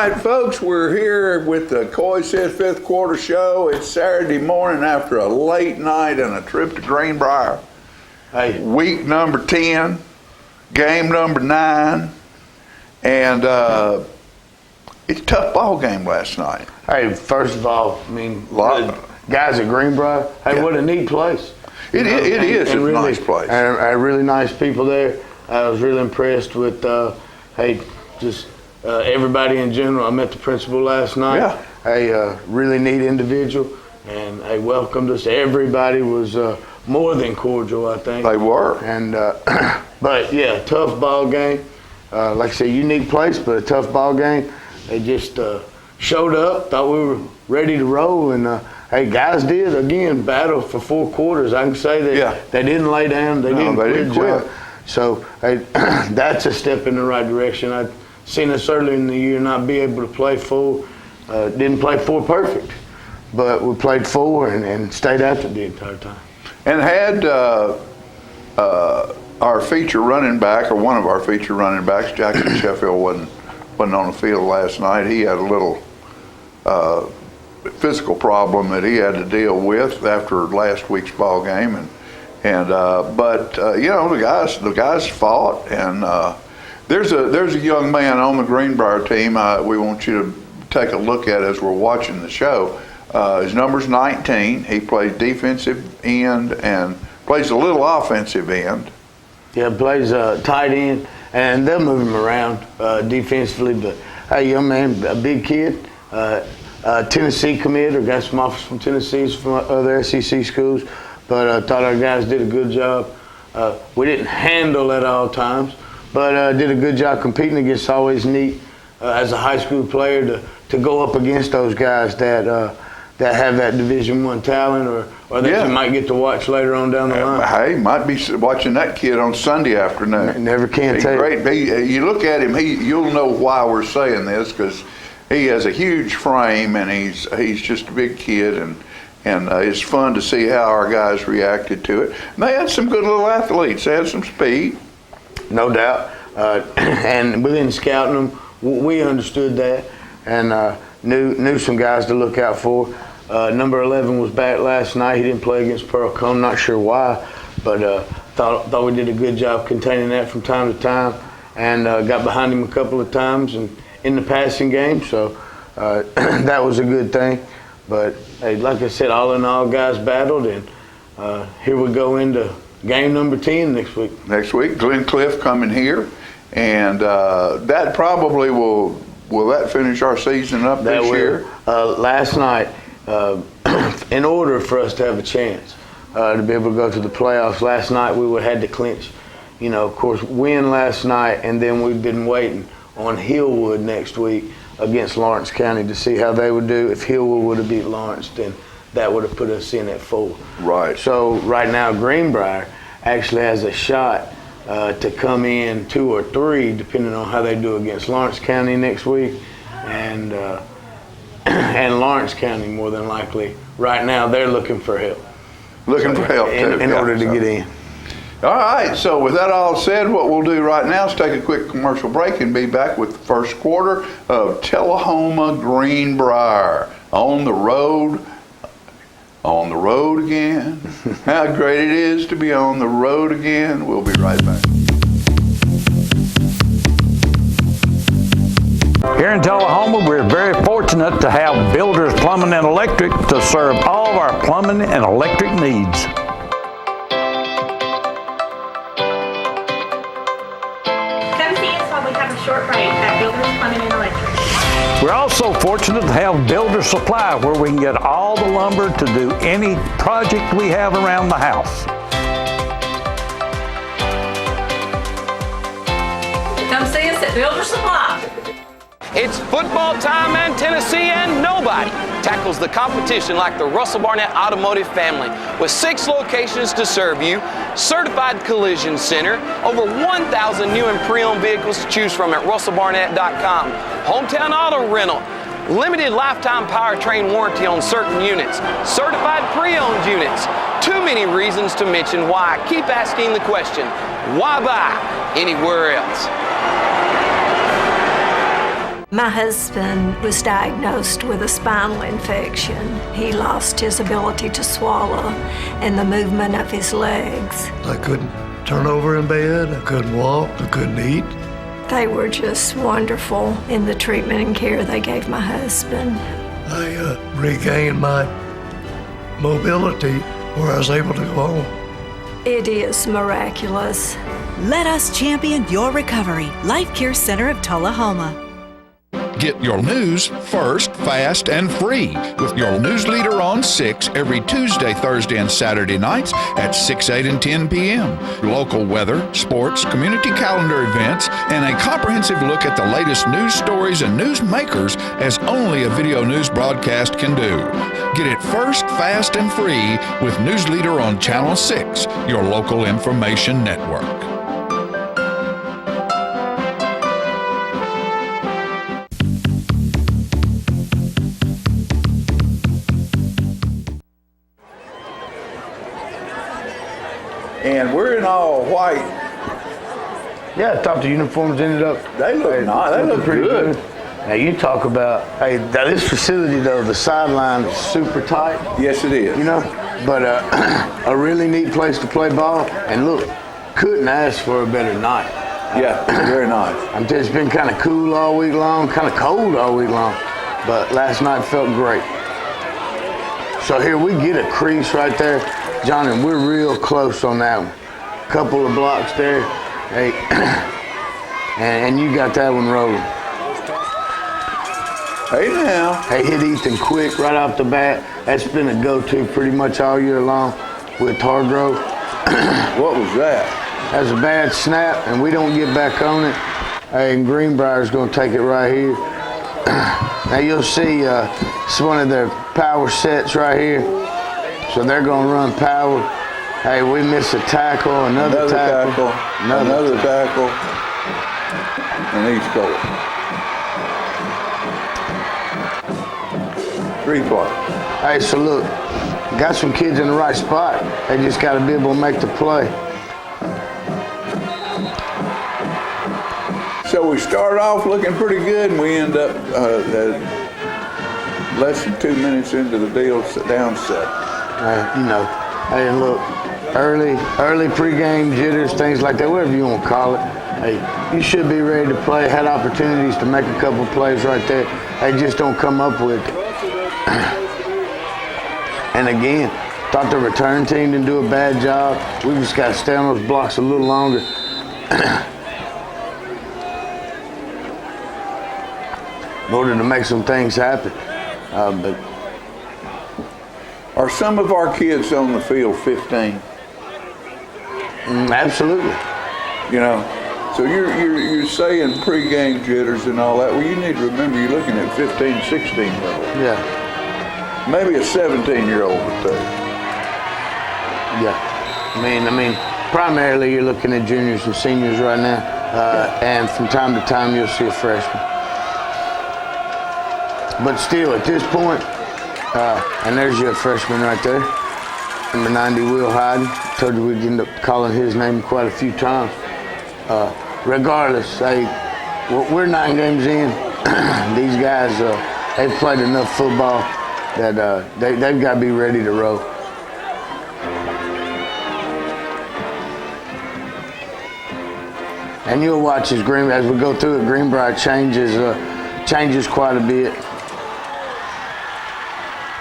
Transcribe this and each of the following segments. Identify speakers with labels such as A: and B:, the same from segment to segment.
A: right, folks, we're here with the Coy Sisk fifth quarter show. It's Saturday morning after a late night and a trip to Greenbriar.
B: Hey.
A: Week number 10, game number 9, and it's a tough ball game last night.
B: Hey, first of all, I mean, guys at Greenbriar, hey, yeah. What a neat place.
A: It is a
B: really,
A: nice place.
B: And really nice people there. I was really impressed with, everybody in general. I met the principal last night.
A: Yeah.
B: Hey, really neat individual, and they welcomed us. Everybody was more than cordial, I think.
A: They were.
B: And but yeah, tough ball game. Like I said, unique place, but a tough ball game. They just showed up, thought we were ready to roll, and hey, guys did again battle for 4 quarters. I can say that they didn't lay down. They didn't quit. So hey, that's a step in the right direction. I'd seen us earlier in the year not be able to play full. Didn't play 4 perfect, but we played 4 and stayed after the entire time.
A: And had our feature running back, or one of our feature running backs, Jackson Sheffield, wasn't on the field last night. He had a little physical problem that he had to deal with after last week's ball game, but the guys fought, and there's a young man on the Greenbriar team we want you to take a look at as we're watching the show. His number's 19. He plays defensive end and plays a little offensive end.
B: Yeah, plays tight end, and they'll move him around defensively. But hey, young man, a big kid, Tennessee commit, or got some offers from Tennessee, from other SEC schools. But I thought our guys did a good job. We didn't handle at all times, but did a good job competing against. Always neat as a high school player to go up against those guys that have that Division I talent, or that you might get to watch later on down the line.
A: Hey, might be watching that kid on Sunday afternoon.
B: Never can tell.
A: Great. You look at him, you'll know why we're saying this, because he has a huge frame, and he's just a big kid, and it's fun to see how our guys reacted to it. And they had some good little athletes. They had some speed.
B: No doubt. And within scouting them, we understood that, and knew some guys to look out for. Number 11 was back last night. He didn't play against Pearl Cone. Not sure why, but thought we did a good job containing that from time to time, and got behind him a couple of times and in the passing game. So that was a good thing. But hey, like I said, all in all, guys battled, and here we go into game number 10 next week.
A: Next week, Glen Cliff coming here, and that probably will that finish our season up this year?
B: Last night, in order for us to have a chance to be able to go to the playoffs, last night we would have had to clinch, of course, win last night, and then we've been waiting on Hillwood next week against Lawrence County to see how they would do. If Hillwood would have beat Lawrence, then that would have put us in at 4.
A: Right.
B: So right now, Greenbriar actually has a shot to come in 2 or 3, depending on how they do against Lawrence County next week, and Lawrence County more than likely. Right now, they're looking for help.
A: Looking for help
B: in order to get in.
A: All right, so with that all said, what we'll do right now is take a quick commercial break and be back with the first quarter of Tullahoma Greenbriar on the road again. How great it is to be on the road again. We'll be right back.
C: Here in Tullahoma, we're very fortunate to have Builders Plumbing and Electric to serve all of our plumbing and electric needs.
D: Short break at Builders Plumbing and Electric.
C: We're also fortunate to have Builder Supply, where we can get all the lumber to do any project we have around the house.
D: Come see us at Builder Supply.
E: It's football time in Tennessee, and nobody tackles the competition like the Russell Barnett Automotive family. With 6 locations to serve you, certified collision center, over 1,000 new and pre-owned vehicles to choose from at russellbarnett.com, hometown auto rental, limited lifetime powertrain warranty on certain units, certified pre-owned units. Too many reasons to mention why. Keep asking the question, why buy anywhere else?
F: My husband was diagnosed with a spinal infection. He lost his ability to swallow and the movement of his legs.
G: I couldn't turn over in bed, I couldn't walk, I couldn't eat.
F: They were just wonderful in the treatment and care they gave my husband.
G: I regained my mobility where I was able to go home.
F: It is miraculous.
H: Let us champion your recovery. Life Care Center of Tullahoma.
I: Get your news first, fast, and free with your news leader on 6 every Tuesday, Thursday, and Saturday nights at 6, 8, and 10 p.m. Local weather, sports, community calendar events, and a comprehensive look at the latest news stories and news makers as only a video news broadcast can do. Get it first, fast, and free with News Leader on Channel 6, your local information network.
A: And we're in all white.
B: Yeah, I thought the uniforms ended up.
A: They look nice. They look
B: pretty
A: good.
B: Now you talk about, hey, this facility though, the sideline is super tight.
A: Yes, it is.
B: You know, but a really neat place to play ball. And look, couldn't ask for a better night.
A: Yeah, very nice.
B: It's been kind of cool all week long, kind of cold all week long, but last night felt great. So here we get a crease right there, John, and we're real close on that one. Couple of blocks there, hey, and you got that one rolling.
A: Hey now.
B: Hey, hit Ethan quick right off the bat. That's been a go-to pretty much all year long with Hargrove.
A: What was that?
B: That's a bad snap, and we don't get back on it. Hey, and Greenbriar's going to take it right here. Now you'll see it's one of their power sets right here. So they're going to run power. Hey, we miss a tackle, another tackle.
A: Another tackle. And he scored. 3 points.
B: Hey, so look, got some kids in the right spot. They just got to be able to make the play.
A: So we start off looking pretty good, and we end up less than 2 minutes into the deal, down 7.
B: You know, hey, and look, early pregame jitters, things like that, whatever you want to call it. Hey, you should be ready to play. Had opportunities to make a couple plays right there. They just don't come up with it. And again, thought the return team didn't do a bad job. We just got to stay on those blocks a little longer. In order to make some things happen. But
A: are some of our kids on the field 15?
B: Absolutely.
A: You know, so you're saying pregame jitters and all that. Well, you need to remember you're looking at 15, 16-year-olds.
B: Yeah.
A: Maybe a 17-year-old or two.
B: Yeah. I mean, primarily you're looking at juniors and seniors right now, and from time to time you'll see a freshman. But still, at this point, and there's your freshman right there, number 90, Will Hyden. Told you we'd end up calling his name quite a few times. Regardless, we're 9 games in. These guys, they've played enough football that they've got to be ready to roll. And you'll watch as we go through it, Greenbriar changes quite a bit.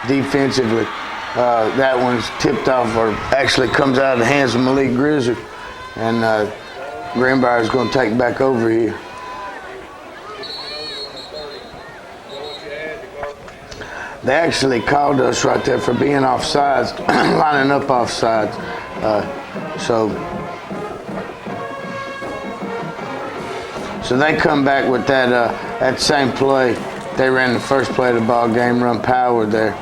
B: Defensively, that one's tipped off, or actually comes out of the hands of Malik Grizzard, and Greenbriar is going to take back over here. They actually called us right there for being offsides, lining up offsides. So they come back with that same play. They ran the first play of the ball game, run power there.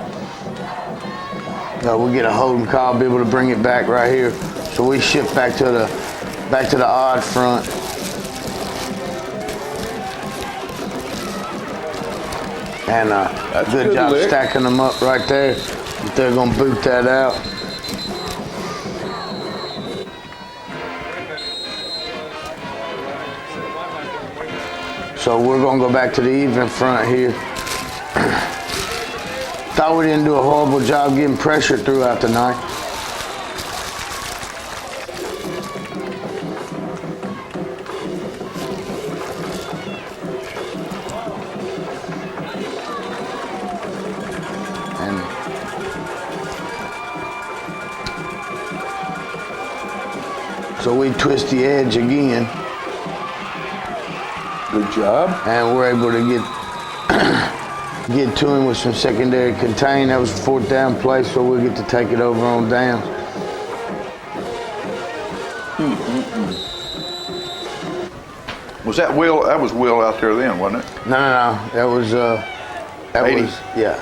B: We get a holding call, be able to bring it back right here. So we shift back to the odd front. And good job stacking them up right there. They're going to boot that out. So we're gonna go back to the evening front here. Thought we didn't do a horrible job getting pressure throughout the night. So we twist the edge again.
A: Good job.
B: And we're able to get to him with some secondary contain. That was a 4th down play, so we'll get to take it over on down.
A: Was that Will? That was Will out there then, wasn't it?
B: No. That was, that
A: 80.
B: was, yeah.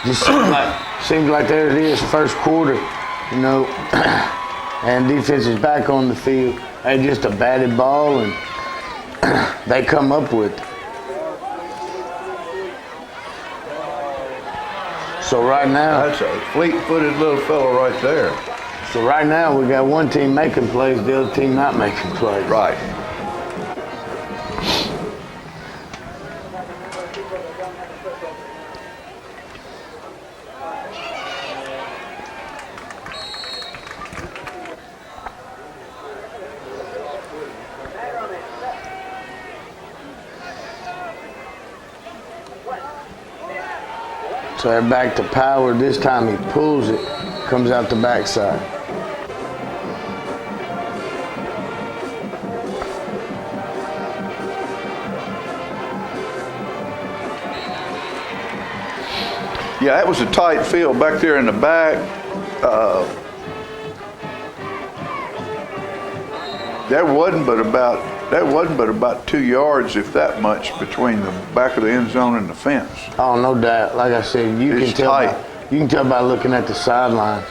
B: Just seems like there it is, first quarter, you know, and defense is back on the field. They just a batted ball, and they come up with it. So right now,
A: That's a fleet-footed little fellow right there.
B: So right now we got one team making plays, the other team not making plays.
A: Right.
B: So they're back to power. This time he pulls it, comes out the backside.
A: Yeah, that was a tight field back there in the back. There wasn't but about 2 yards, if that much, between the back of the end zone and the fence.
B: Oh, no doubt. Like I said, you
A: It's
B: can tell.
A: tight.
B: You can tell by looking at the sideline.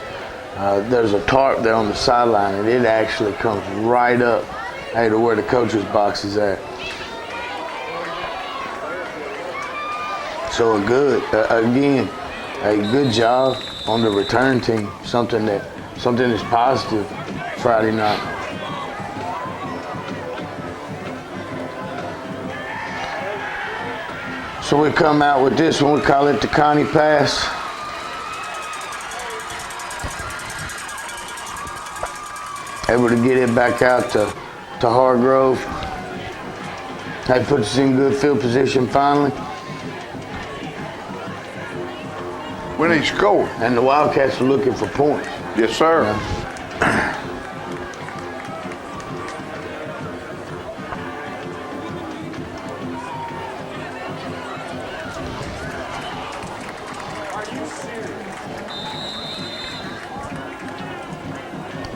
B: There's a tarp there on the sideline, and it actually comes right up, to where the coach's box is at. So a good job on the return team. Something that's positive Friday night. So we come out with this one, we call it the Connie pass. Able to get it back out to Hargrove. That puts us in good field position finally.
A: When he scored.
B: And the Wildcats are looking for points.
A: Yes, sir.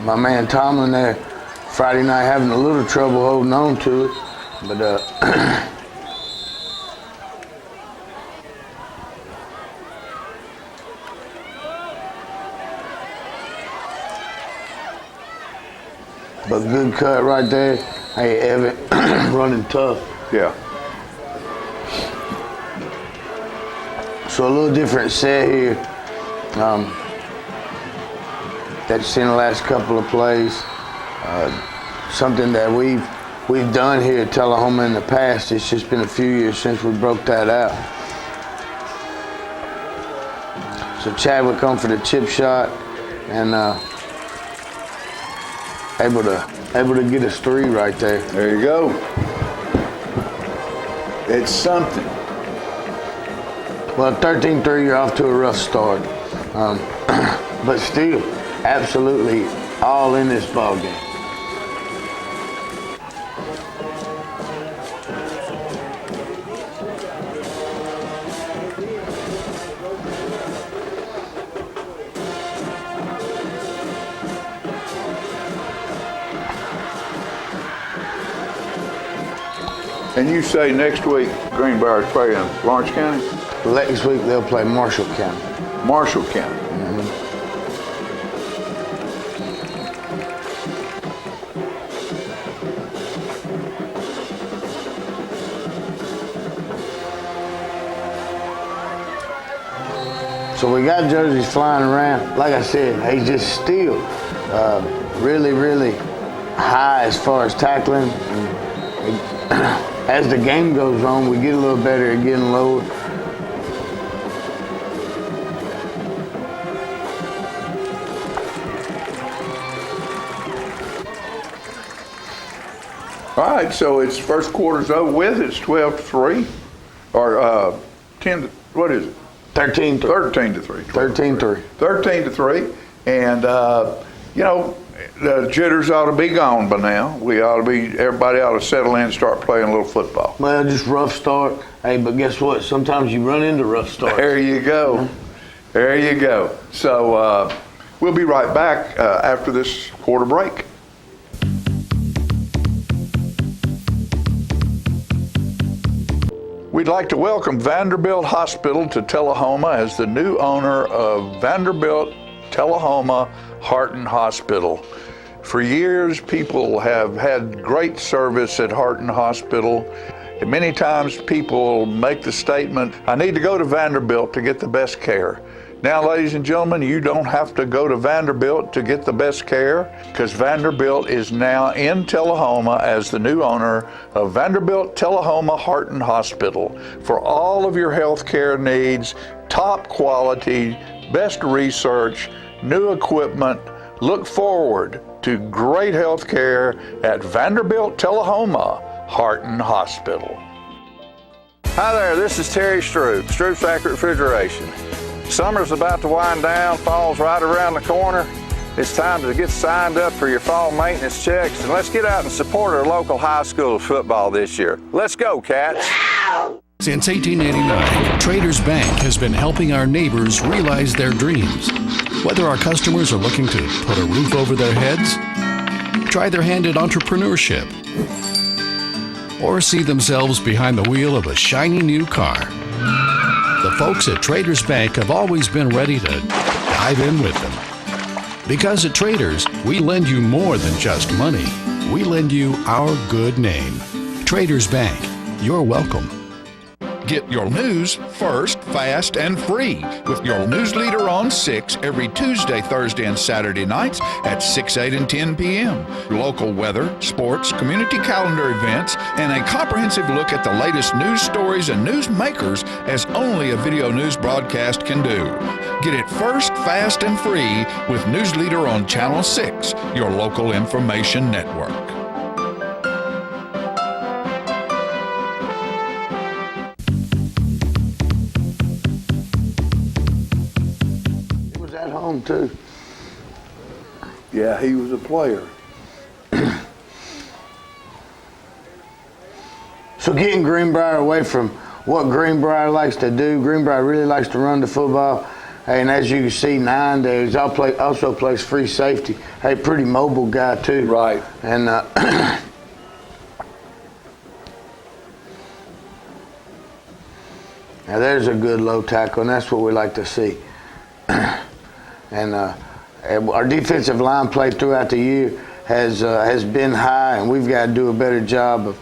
B: My man Tomlin there Friday night having a little trouble holding on to it, but but good cut right there. Hey, Evan, running tough.
A: Yeah.
B: So a little different set here. That you've seen the last couple of plays. Something that we've done here at Tullahoma in the past. It's just been a few years since we broke that out. So Chadwick on for the chip shot, and able to get us 3 right there.
A: There you go. It's something.
B: Well, 13-3, you're off to a rough start, but still, absolutely all in this ball game.
A: And you say next week Greenbriar is playing Lawrence County?
B: Next week they'll play Marshall County.
A: Marshall County.
B: So we got jerseys flying around. Like I said, he's just still really high as far as tackling. As the game goes on, we get a little better at getting lower.
A: All right, so it's first quarter's over with. It's 12-3, or 10. What is it?
B: 13-3.
A: 13-3.
B: 13-3.
A: 13-3, and you know, the jitters ought to be gone by now. Everybody ought to settle in and start playing a little football.
B: Well, just rough start. Hey, but guess what? Sometimes you run into rough starts.
A: There you go. There you go. So we'll be right back after this quarter break. We'd like to welcome Vanderbilt Hospital to Tullahoma as the new owner of Vanderbilt Tullahoma Heart Hospital. For years, people have had great service at Heart Hospital. And many times people make the statement, I need to go to Vanderbilt to get the best care. Now, ladies and gentlemen, you don't have to go to Vanderbilt to get the best care, because Vanderbilt is now in Tullahoma as the new owner of Vanderbilt Tullahoma Heart Hospital. For all of your health care needs, top quality, best research, new equipment, look forward to great health care at Vanderbilt Tullahoma Heart Hospital.
J: Hi there, this is Terry Stroop, Stroop's Accurate Refrigeration. Summer's about to wind down, fall's right around the corner. It's time to get signed up for your fall maintenance checks, and let's get out and support our local high school football this year. Let's go, Cats!
K: Since 1889, Traders Bank has been helping our neighbors realize their dreams. Whether our customers are looking to put a roof over their heads, try their hand at entrepreneurship, or see themselves behind the wheel of a shiny new car, the folks at Traders Bank have always been ready to dive in with them. Because at Traders, we lend you more than just money. We lend you our good name. Traders Bank, you're welcome.
I: Get your news first, fast, and free with your news leader on 6 every Tuesday, Thursday, and Saturday nights at 6, 8, and 10 p.m. Local weather, sports, community calendar events, and a comprehensive look at the latest news stories and news makers as only a video news broadcast can do. Get it first, fast, and free with News Leader on Channel 6, your local information network.
B: Too.
A: Yeah, he was a player.
B: So getting Greenbriar away from what Greenbriar likes to do, Greenbriar really likes to run the football. Hey, and as you can see, 9 days, also plays free safety. Hey, pretty mobile guy too.
A: Right.
B: And now there's a good low tackle, and that's what we like to see. And our defensive line play throughout the year has been high, and we've got to do a better job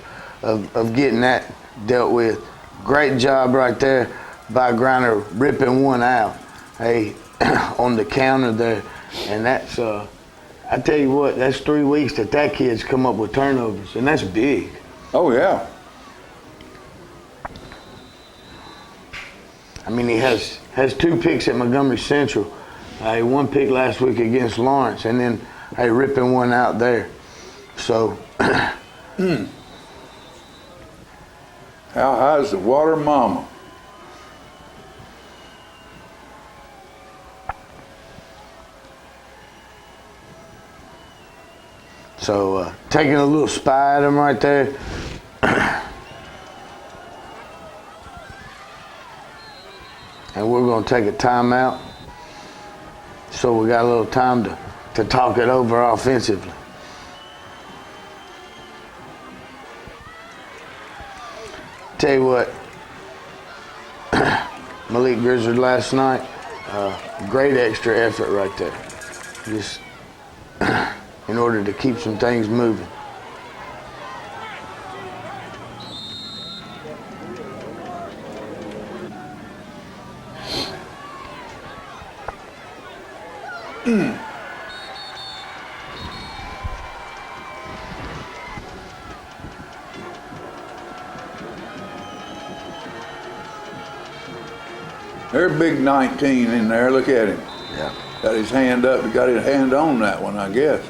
B: of getting that dealt with. Great job right there by Griner ripping one out, hey, on the counter there. And that's, I tell you what, that's 3 weeks that kid's come up with turnovers, and that's big.
A: Oh, yeah.
B: I mean, he has 2 picks at Montgomery Central. 1 pick last week against Lawrence, and then ripping one out there. So,
A: How high is the water, mama?
B: So taking a little spy at him right there. And we're going to take a timeout. So we got a little time to talk it over offensively. Tell you what, Malik Grizzard last night, great extra effort right there. Just in order to keep some things moving.
A: There's big 19 in there. Look at him.
B: Yeah.
A: Got his hand up. He got his hand on that one, I guess.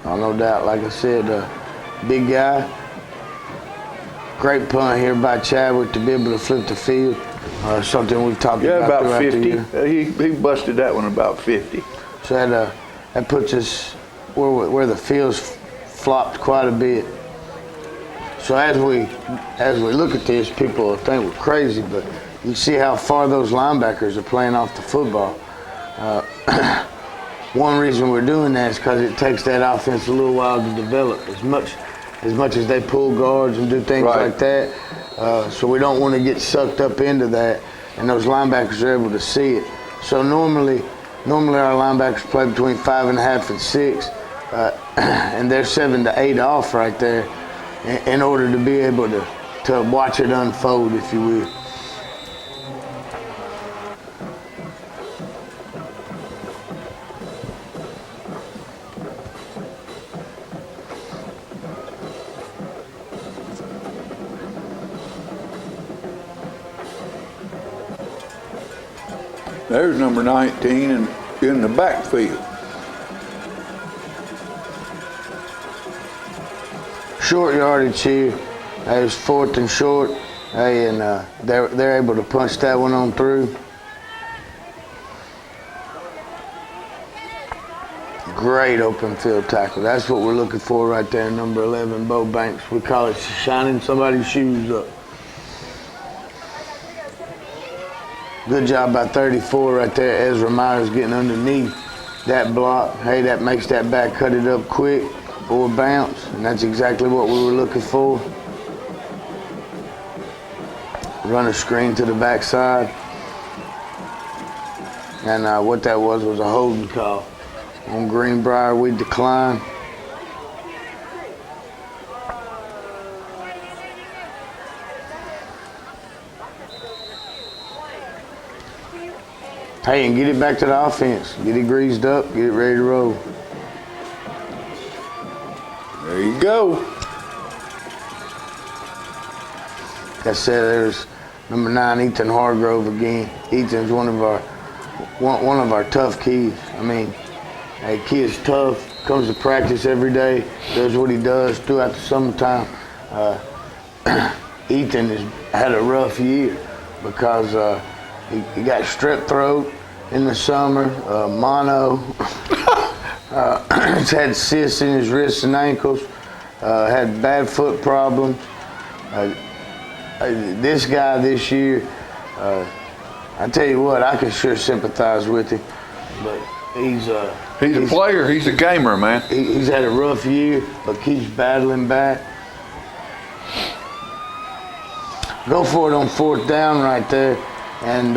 B: Oh, no doubt. Like I said, big guy. Great punt here by Chadwick to be able to flip the field. Something we've talked about
A: about
B: throughout
A: 50.
B: the year.
A: He busted that one about 50.
B: So that puts us where the field's flopped quite a bit. So as we look at this, people will think we're crazy, but you see how far those linebackers are playing off the football. One reason we're doing that is because it takes that offense a little while to develop. As much as they pull guards and do things like that, so we don't want to get sucked up into that, and those linebackers are able to see it. So normally our linebackers play between 5.5 and 6, and they're 7 to 8 off right there in order to be able to watch it unfold, if you will.
A: There's number 19 in the backfield.
B: Short yardage here. It was 4th and short. And they're able to punch that one on through. Great open field tackle. That's what we're looking for right there, number 11, Bo Banks. We call it shining somebody's shoes up. Good job by 34 right there. Ezra Myers getting underneath that block. Hey, that makes that back cut it up quick or bounce, and that's exactly what we were looking for. Run a screen to the backside, and what that was a holding call. On Greenbriar, we decline. Hey, and get it back to the offense. Get it greased up, get it ready to roll.
A: There you go.
B: Like I said, there's number 9, Ethan Hargrove again. Ethan's one of our tough kids. I mean, hey, kid's tough, comes to practice every day, does what he does throughout the summertime. Ethan has had a rough year because he got strep throat in the summer, mono. He's had cysts in his wrists and ankles, had bad foot problems. This guy this year, I tell you what, I can sure sympathize with him, but he's a
A: player. He's a gamer, man.
B: He's had a rough year, but keeps battling back. Go for it on 4th down right there, and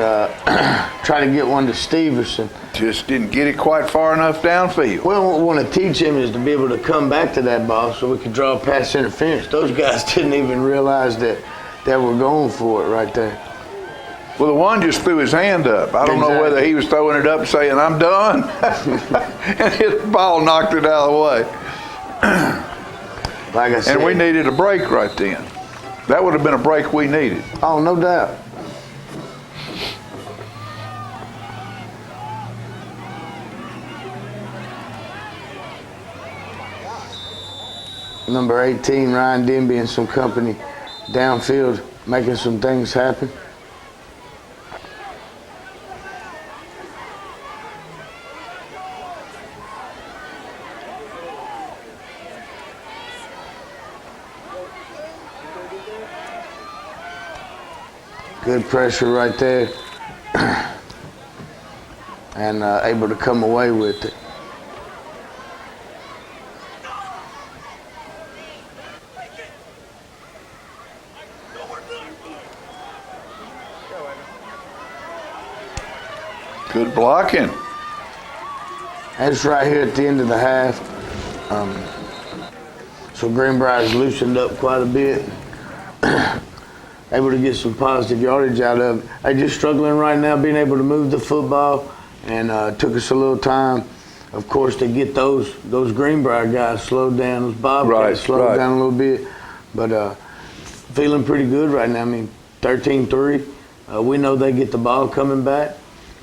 B: try to get one to Steverson.
A: Just didn't get it quite far enough downfield.
B: Well, what we want to teach him is to be able to come back to that ball so we can draw pass interference. Those guys didn't even realize that we're going for it right there.
A: Well, the one just threw his hand up. I don't know whether he was throwing it up saying, I'm done, and his ball knocked it out of the way.
B: Like I said.
A: And we needed a break right then. That would have been a break we needed.
B: Oh, no doubt. Number 18, Ryan Denby and some company downfield making some things happen. Good pressure right there, and able to come away with it.
A: Good blocking.
B: That's right here at the end of the half. So Greenbriar's loosened up quite a bit. Able to get some positive yardage out of it. They're just struggling right now being able to move the football, and took us a little time, of course, to get those Greenbriar guys slowed down, those Bobcats slowed down a little bit. But feeling pretty good right now. I mean, 13-3, We know they get the ball coming back,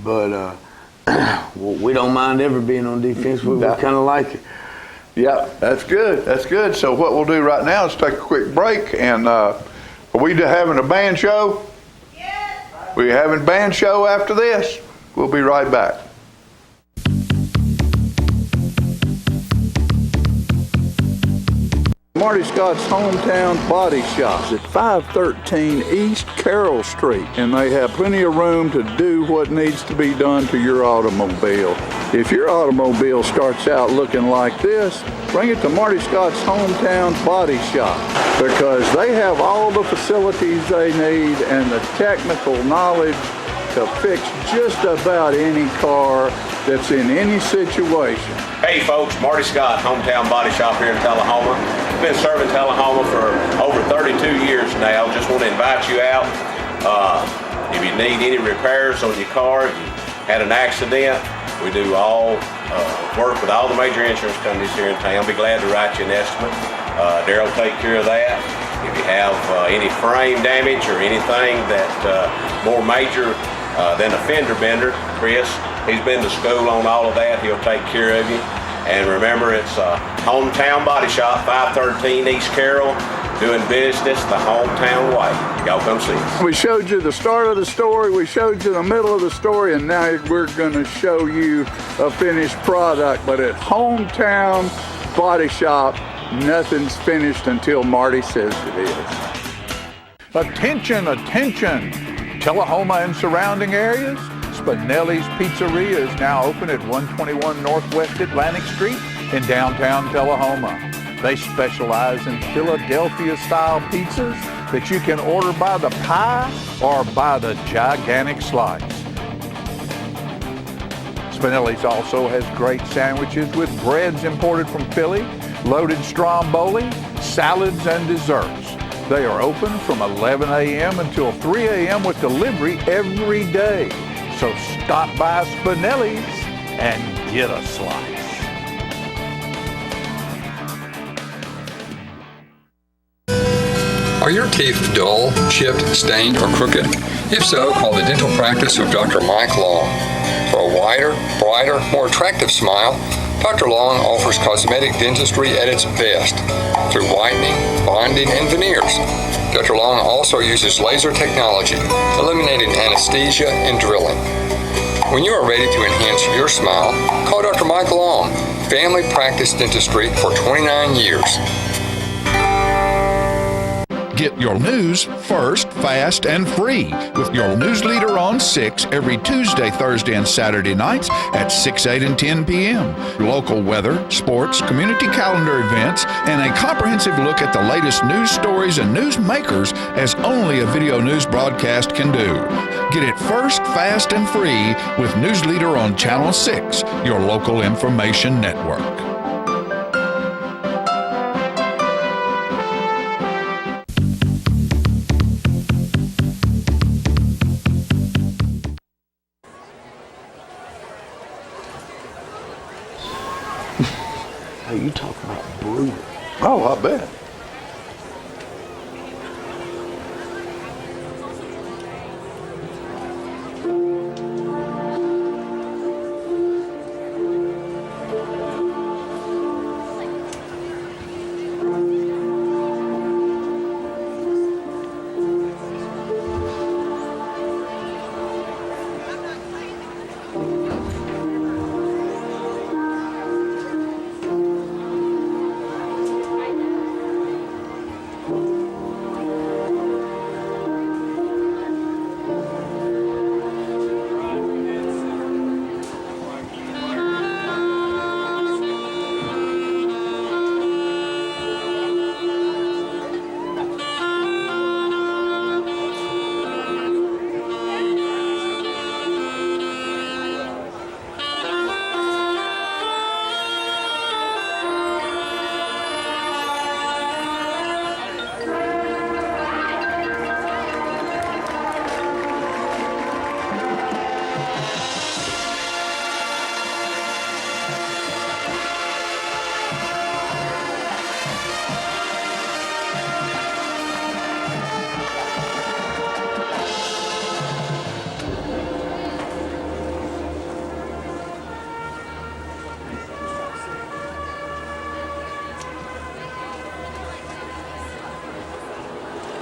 B: but we don't mind ever being on defense. We kind of like it.
A: Yeah, that's good. That's good. So what we'll do right now is take a quick break, and are we having a band show? Yes. We're having a band show after this. We'll be right back. Marty Scott's Hometown Body Shop at 513 East Carroll Street, and they have plenty of room to do what needs to be done to your automobile. If your automobile starts out looking like this, bring it to Marty Scott's Hometown Body Shop, because they have all the facilities they need and the technical knowledge to fix just about any car that's in any situation.
L: Hey folks, Marty Scott, Hometown Body Shop here in Tullahoma. Been serving Tullahoma for over 32 years now. Just want to invite you out. If you need any repairs on your car, if you had an accident, we do all work with all the major insurance companies here in town. Be glad to write you an estimate. Daryl will take care of that. If you have any frame damage or anything that more major than a fender bender, Chris, he's been to school on all of that. He'll take care of you. And remember, it's Hometown Body Shop, 513 East Carroll, doing business the hometown way. Y'all come see us.
A: We showed you the start of the story, we showed you the middle of the story, and now we're going to show you a finished product. But at Hometown Body Shop, nothing's finished until Marty says it is. Attention, attention! Tullahoma and surrounding areas? Spinelli's Pizzeria is now open at 121 Northwest Atlantic Street in downtown Tullahoma. They specialize in Philadelphia-style pizzas that you can order by the pie or by the gigantic slice. Spinelli's also has great sandwiches with breads imported from Philly, loaded stromboli, salads, and desserts. They are open from 11 a.m. until 3 a.m. with delivery every day. So stop by Spinelli's and get a slice.
M: Are your teeth dull, chipped, stained, or crooked? If so, call the dental practice of Dr. Mike Long. For a wider, brighter, more attractive smile, Dr. Long offers cosmetic dentistry at its best through whitening, bonding, and veneers. Dr. Long also uses laser technology, eliminating anesthesia and drilling. When you are ready to enhance your smile, call Dr. Mike Long, family practice dentistry for 29 years.
I: Get your news first, fast, and free with your news leader on 6 every Tuesday, Thursday, and Saturday nights at 6, 8, and 10 p.m. Local weather, sports, community calendar events, and a comprehensive look at the latest news stories and news makers as only a video news broadcast can do. Get it first, fast, and free with News Leader on Channel 6, your local information network.
B: Hey, you talk about brutal.
A: Oh, I bet.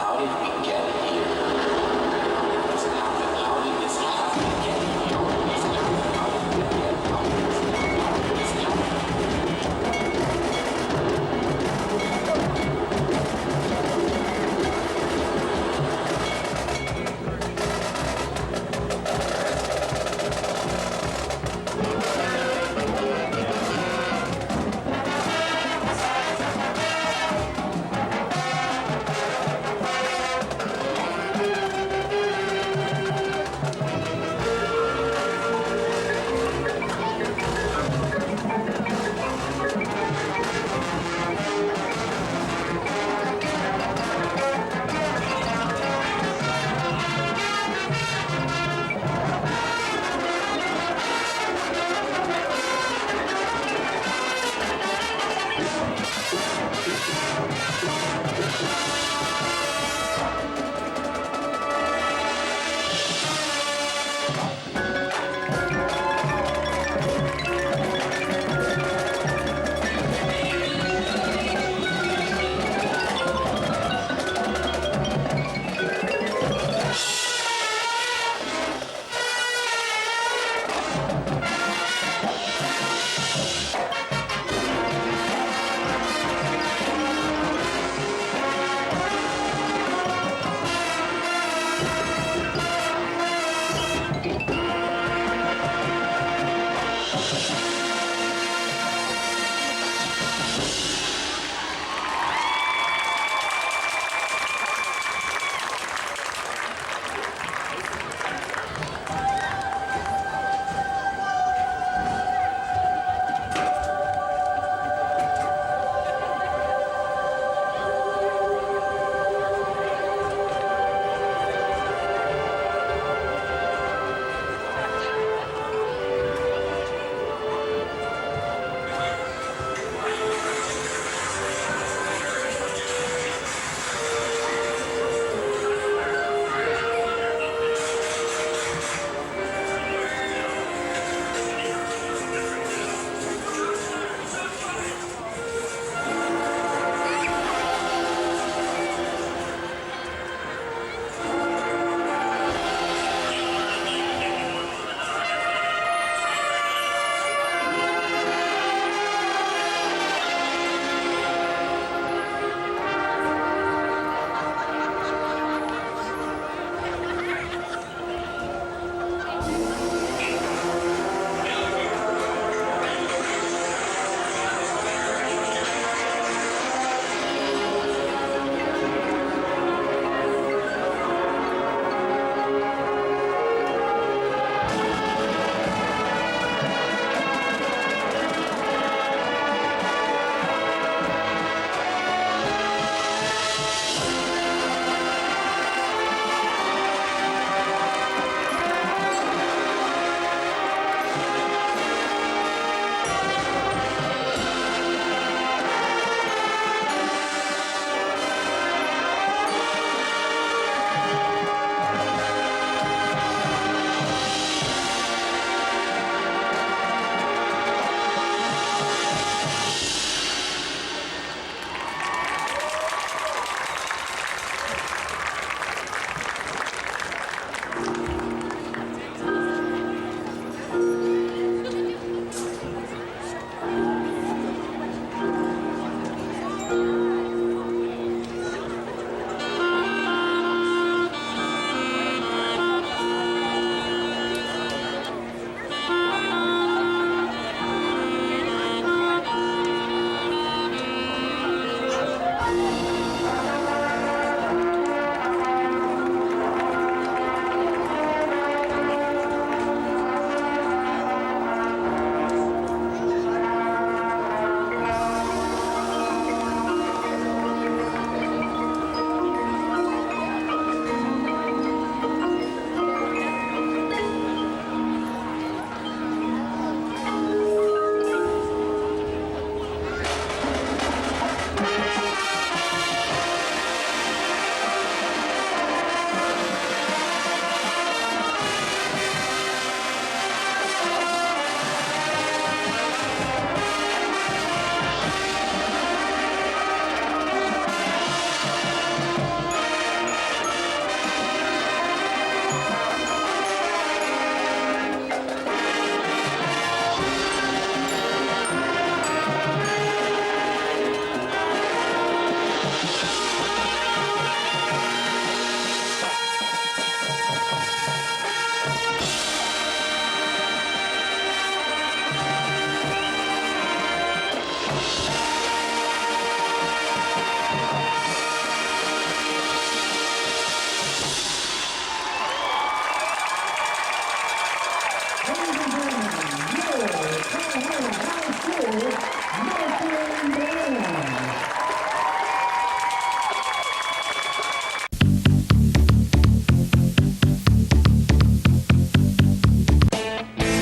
N: How did we get here? How did this happen? How did this happen? Get here? How did this happen? How did we get? How did this happen? How did this happen?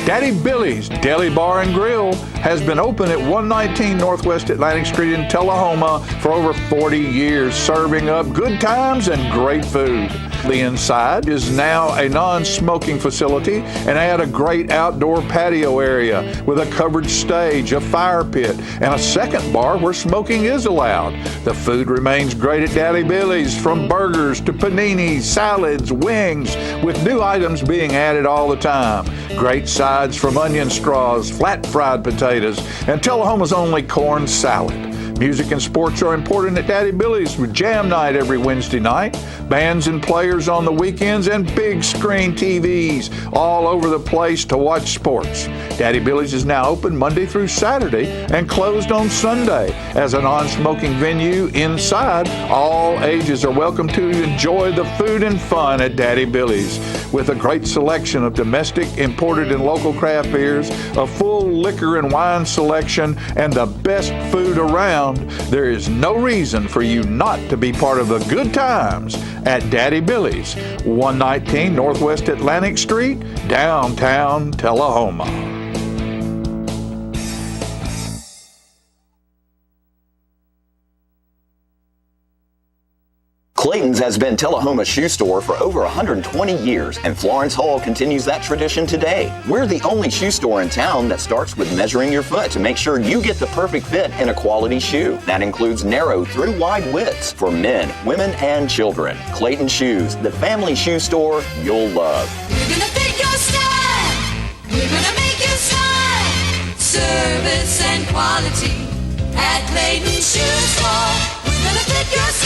A: Daddy Billy's Deli Bar and Grill has been open at 119 Northwest Atlantic Street in Tullahoma for over 40 years, serving up good times and great food. The inside is now a non-smoking facility and had a great outdoor patio area with a covered stage, a fire pit, and a second bar where smoking is allowed. The food remains great at Daddy Billy's, from burgers to paninis, salads, wings, with new items being added all the time. Great sides from onion straws, flat fried potatoes, and Tullahoma's only corn salad. Music and sports are important at Daddy Billy's with jam night every Wednesday night, bands and players on the weekends, and big screen TVs all over the place to watch sports. Daddy Billy's is now open Monday through Saturday and closed on Sunday. As a non-smoking venue inside, all ages are welcome to enjoy the food and fun at Daddy Billy's. With a great selection of domestic, imported, and local craft beers, a full liquor and wine selection, and the best food around, there is no reason for you not to be part of the good times at Daddy Billy's, 119 Northwest Atlantic Street, downtown Tullahoma.
O: Clayton's has been Tullahoma's shoe store for over 120 years, and Florence Hall continues that tradition today. We're the only shoe store in town that starts with measuring your foot to make sure you get the perfect fit in a quality shoe. That includes narrow through wide widths for men, women, and children. Clayton Shoes, the family shoe store you'll love.
P: We're gonna fit your style. We're gonna make you smile. Service and quality at Clayton Shoe Store. We're gonna fit your style.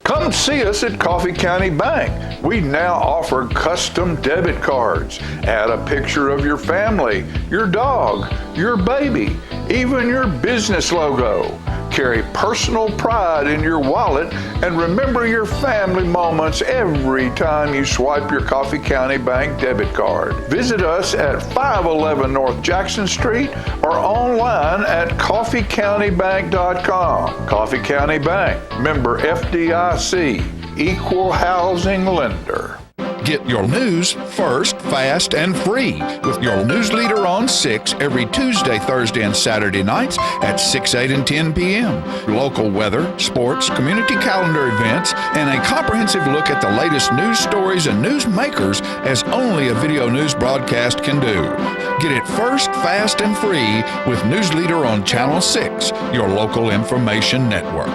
A: Come see us at Coffee County Bank. We now offer custom debit cards. Add a picture of your family, your dog, your baby, even your business logo. Carry personal pride in your wallet and remember your family moments every time you swipe your Coffee County Bank debit card. Visit us at 511 North Jackson Street or online at coffeecountybank.com. Coffee County Bank, member FDIC, equal housing lender.
I: Get your news first, fast, and free with your news leader on 6 every Tuesday, Thursday, and Saturday nights at 6, 8, and 10 p.m. Local weather, sports, community calendar events, and a comprehensive look at the latest news stories and news makers as only a video news broadcast can do. Get it first, fast, and free with News Leader on Channel 6, your local information network.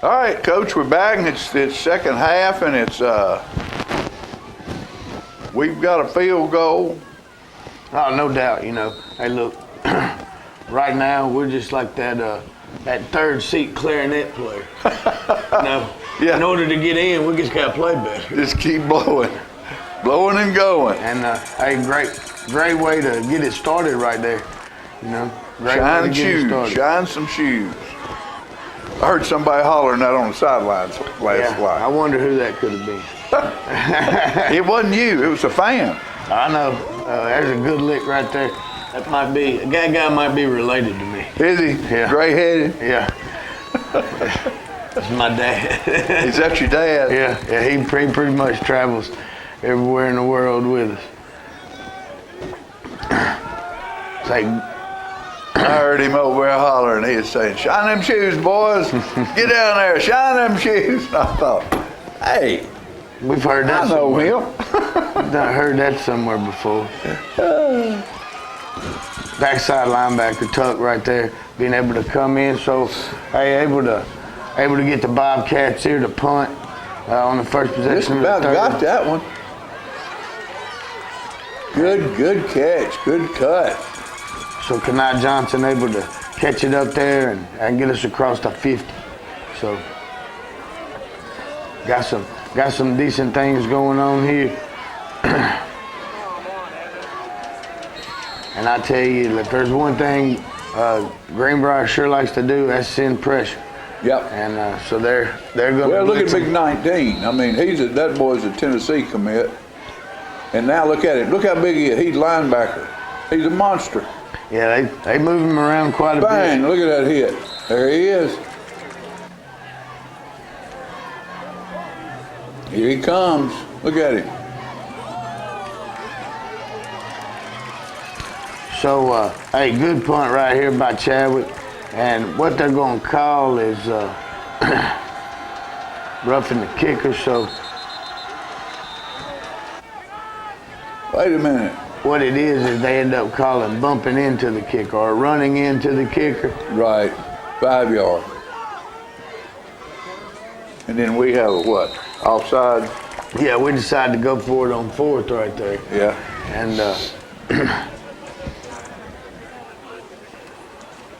A: All right, Coach, we're back, and it's second half, and it's we've got a field goal.
B: Oh, no doubt. You know, hey, look, right now we're just like that third seat clarinet player. No,
A: yeah.
B: In order to get in, we just got to play better.
A: Just keep blowing and going.
B: And hey, great way to get it started right there. You know, great way to get it started.
A: Shine some shoes. I heard somebody hollering that on the sidelines last night.
B: I wonder who that could have been.
A: It wasn't you. It was a fan.
B: I know. There's a good lick right there. That might be, that guy might be related to me.
A: Is he?
B: Yeah.
A: Gray-headed?
B: Yeah. That's my dad.
A: Is that your dad?
B: Yeah. He pretty much travels everywhere in the world with us. Say,
A: I heard him over there hollering. He was saying, "Shine them shoes, boys. Get down there. Shine them shoes." And I thought, hey,
B: we've heard that.
A: I know him.
B: I heard that somewhere before. Backside linebacker tuck right there, being able to come in. So, hey, able to get the Bobcats here to punt on the first possession.
A: Just about got that one. Good catch. Good cut.
B: So Kanai Johnson able to catch it up there and get us across the 50. So got some decent things going on here. And I tell you, if there's one thing Greenbriar sure likes to do, that's send pressure.
A: Yep.
B: And so they're going to.
A: Well, look at Big 19. I mean, that boy's a Tennessee commit. And now look at him. Look how big he is. He's linebacker. He's a monster.
B: Yeah, they move him around quite a bit.
A: Bang, look at that hit. There he is. Here he comes. Look at him.
B: So, hey, good punt right here by Chadwick. And what they're going to call is roughing the kicker. So,
A: wait a minute.
B: What it is they end up calling bumping into the kicker or running into the kicker.
A: Right, 5 yards. And then we have a what? Offside?
B: Yeah, we decided to go for it on 4th right there.
A: Yeah.
B: And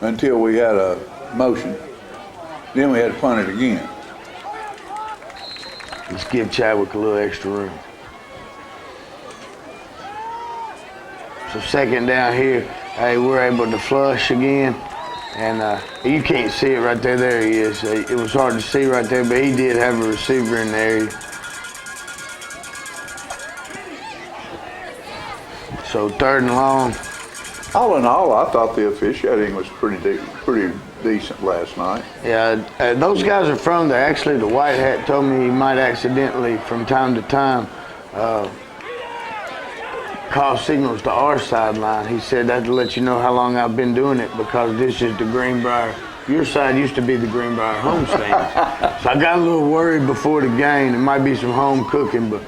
A: until we had a motion. Then we had to punt it again.
B: Let's give Chadwick a little extra room. So 2nd down here, hey, we're able to flush again. And you can't see it right there. There he is. It was hard to see right there, but he did have a receiver in the area. So 3rd and long.
A: All in all, I thought the officiating was pretty decent last night.
B: Yeah, those guys are from there. Actually, the white hat told me he might accidentally, from time to time, call signals to our sideline. He said that to let you know how long I've been doing it, because this is the Greenbriar. Your side used to be the Greenbriar home stand. So I got a little worried before the game. There might be some home cooking, but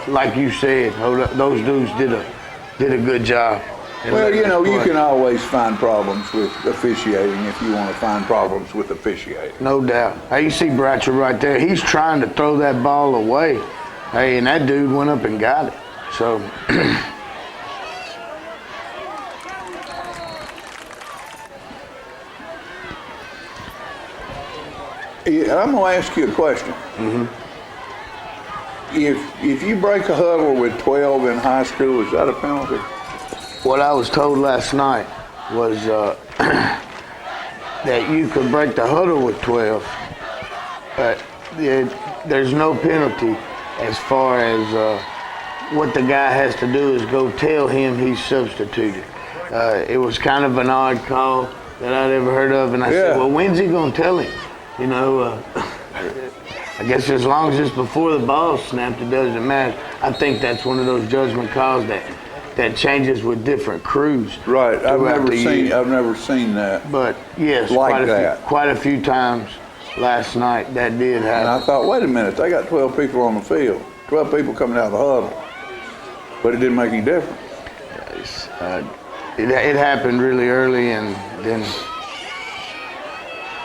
B: like you said, those dudes did a good job.
A: Well, you know, you can always find problems with officiating if you want to find problems with officiating.
B: No doubt. Hey, you see Bratcher right there. He's trying to throw that ball away. Hey, and that dude went up and got it. So,
A: I'm going to ask you a question.
B: Mm-hmm.
A: If you break a huddle with 12 in high school, is that a penalty?
B: What I was told last night was that you could break the huddle with 12, but there's no penalty as far as what the guy has to do is go tell him he's substituted. It was kind of an odd call that I'd ever heard of, and I said, well, when's he going to tell him? You know, I guess as long as it's before the ball snapped, it doesn't matter. I think that's one of those judgment calls that changes with different crews.
A: Right. I've never seen that.
B: But yes,
A: like
B: quite a few times last night that did happen.
A: And I thought, wait a minute, they got 12 people on the field, 12 people coming out of the huddle, but it didn't make any difference.
B: It happened really early, and then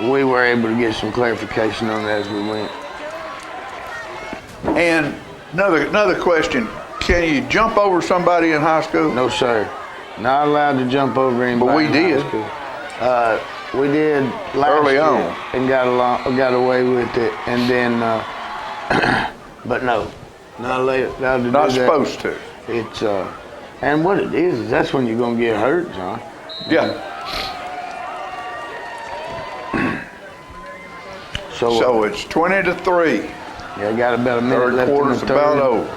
B: we were able to get some clarification on that as we went.
A: And another question. Can you jump over somebody in high school?
B: No, sir. Not allowed to jump over anybody.
A: But we did.
B: We did last
A: early
B: year
A: on
B: and got away with it, and then, but no, not allowed to do that.
A: Not supposed to.
B: It's and what it is that's when you're gonna get hurt, John.
A: Yeah. So it's 20-3.
B: Yeah, got about a minute left.
A: Third quarter's about over.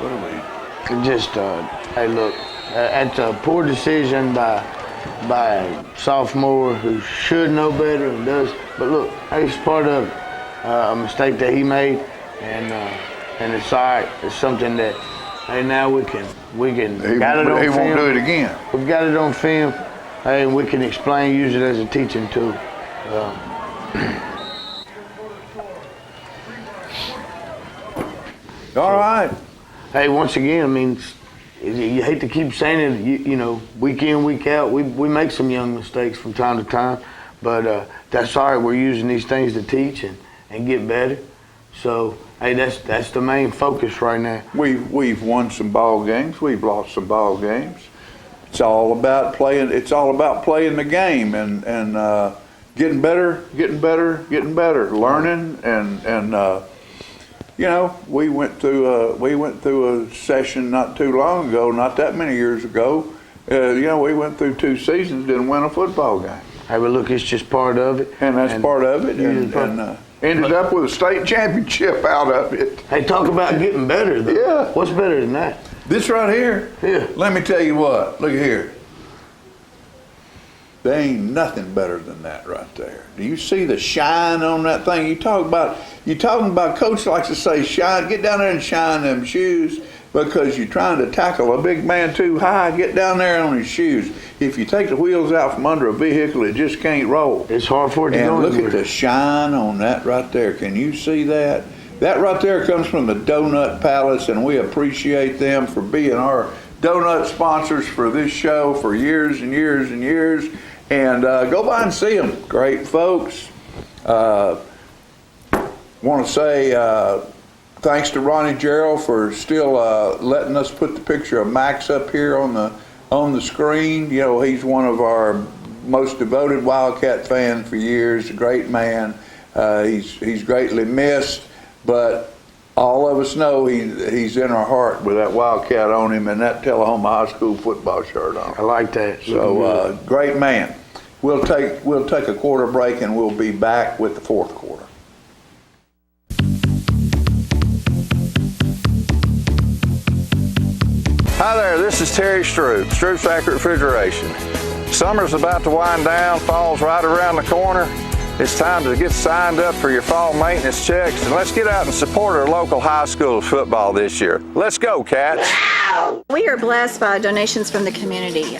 A: What are we?
B: Just hey, look, that's a poor decision by a sophomore who should know better and does. But look, it's part of a mistake that he made, and it's all right. It's something that, hey, now we can got it on film.
A: He won't do it again.
B: We've got it on film. Hey, we can explain, use it as a teaching tool.
A: All right.
B: Hey, once again, I mean, you hate to keep saying it, you know, week in, week out, we make some young mistakes from time to time, but that's all right. We're using these things to teach and get better. So, hey, that's the main focus right now.
A: We've won some ball games. We've lost some ball games. It's all about playing. It's all about playing the game and getting better, learning and. You know, we went through a session not too long ago, not that many years ago. You know, we went through 2 seasons, didn't win a football game.
B: Hey, but look, it's just part of it.
A: And that's part of it. And ended up with a state championship out of it.
B: Hey, talk about getting better, though.
A: Yeah.
B: What's better than that?
A: This right here?
B: Yeah.
A: Let me tell you what. Look at here. There ain't nothing better than that right there. Do you see the shine on that thing? You talking about Coach likes to say shine, get down there and shine them shoes because you're trying to tackle a big man too high, get down there on his shoes. If you take the wheels out from under a vehicle, it just can't roll.
B: It's hard for it to go
A: And look
B: anywhere.
A: at the shine on that right there. Can you see that? That right there comes from the Donut Palace, and we appreciate them for being our donut sponsors for this show for years and years and years. And go by and see them. Great folks. Want to say thanks to Ronnie Gerald for still letting us put the picture of Max up here on the screen. You know, he's one of our most devoted Wildcat fans for years. A great man. He's greatly missed, but all of us know he's in our heart with that Wildcat on him and that Tullahoma High School football shirt on.
B: I like that.
A: So great man. We'll take a quarter break and we'll be back with the fourth quarter.
J: Hi there, this is Terry Stroop, Stroop Factory Refrigeration. Summer's about to wind down, fall's right around the corner. It's time to get signed up for your fall maintenance checks, and let's get out and support our local high school football this year. Let's go, Cats!
Q: We are blessed by donations from the community.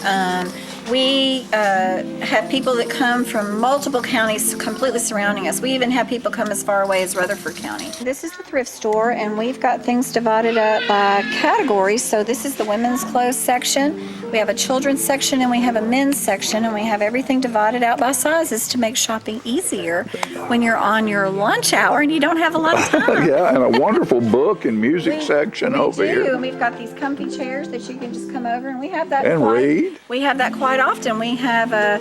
Q: We have people that come from multiple counties completely surrounding us. We even have people come as far away as Rutherford County. This is the thrift store, and we've got things divided up by categories. So this is the women's clothes section. We have a children's section, and we have a men's section, and we have everything divided out by sizes to make shopping easier when you're on your lunch hour and you don't have a lot of time.
A: Yeah, and a wonderful book and music section over here.
Q: And we've got these comfy chairs that you can just come over, and we have that
A: And read.
Q: We have that quite often. We have a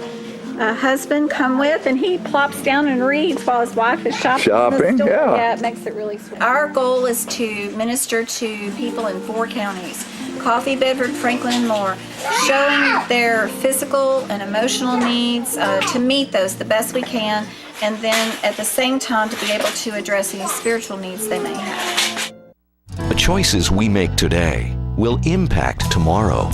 Q: husband come with, and he plops down and reads while his wife is shopping. In the store. Yeah, it makes it really sweet. Our goal is to minister to people in 4 counties: Coffee, Bedford, Franklin, and more, showing their physical and emotional needs to meet those the best we can, and then at the same time to be able to address any spiritual needs they may have.
R: The choices we make today will impact tomorrow.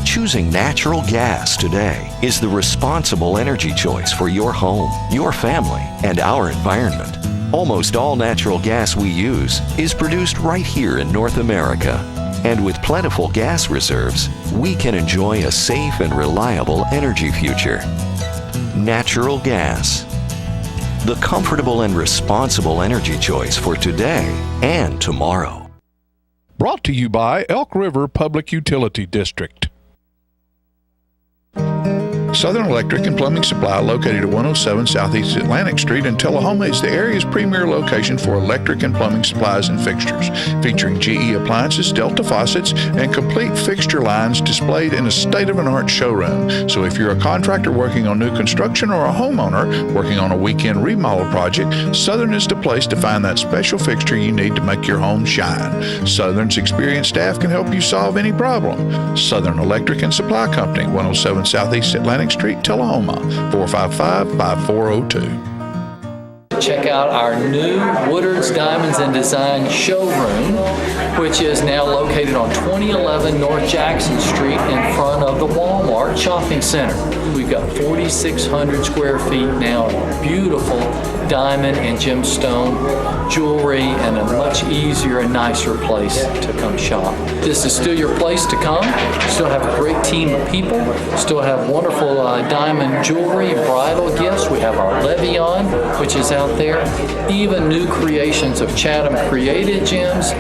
R: Choosing natural gas today is the responsible energy choice for your home, your family, and our environment. Almost all natural gas we use is produced right here in North America. And with plentiful gas reserves, we can enjoy a safe and reliable energy future. Natural gas. The comfortable and responsible energy choice for today and tomorrow.
I: Brought to you by Elk River Public Utility District. Southern Electric and Plumbing Supply, located at 107 Southeast Atlantic Street in Tullahoma, is the area's premier location for electric and plumbing supplies and fixtures, featuring GE appliances, Delta faucets, and complete fixture lines displayed in a state-of-the-art showroom. So if you're a contractor working on new construction or a homeowner working on a weekend remodel project, Southern is the place to find that special fixture you need to make your home shine. Southern's experienced staff can help you solve any problem. Southern Electric and Supply Company, 107 Southeast Atlantic Street, Tullahoma, 455-5402.
S: Check out our new Woodard's Diamonds and Design showroom, which is now located on 2011 North Jackson Street in front of the Walmart Shopping Center. We've got 4,600 square feet now of beautiful diamond and gemstone jewelry, and a much easier and nicer place to come shop. This is still your place to come. Still have a great team of people. Still have wonderful diamond jewelry and bridal gifts. We have our Levion, which is out there. Even new creations of Chatham Created Gems,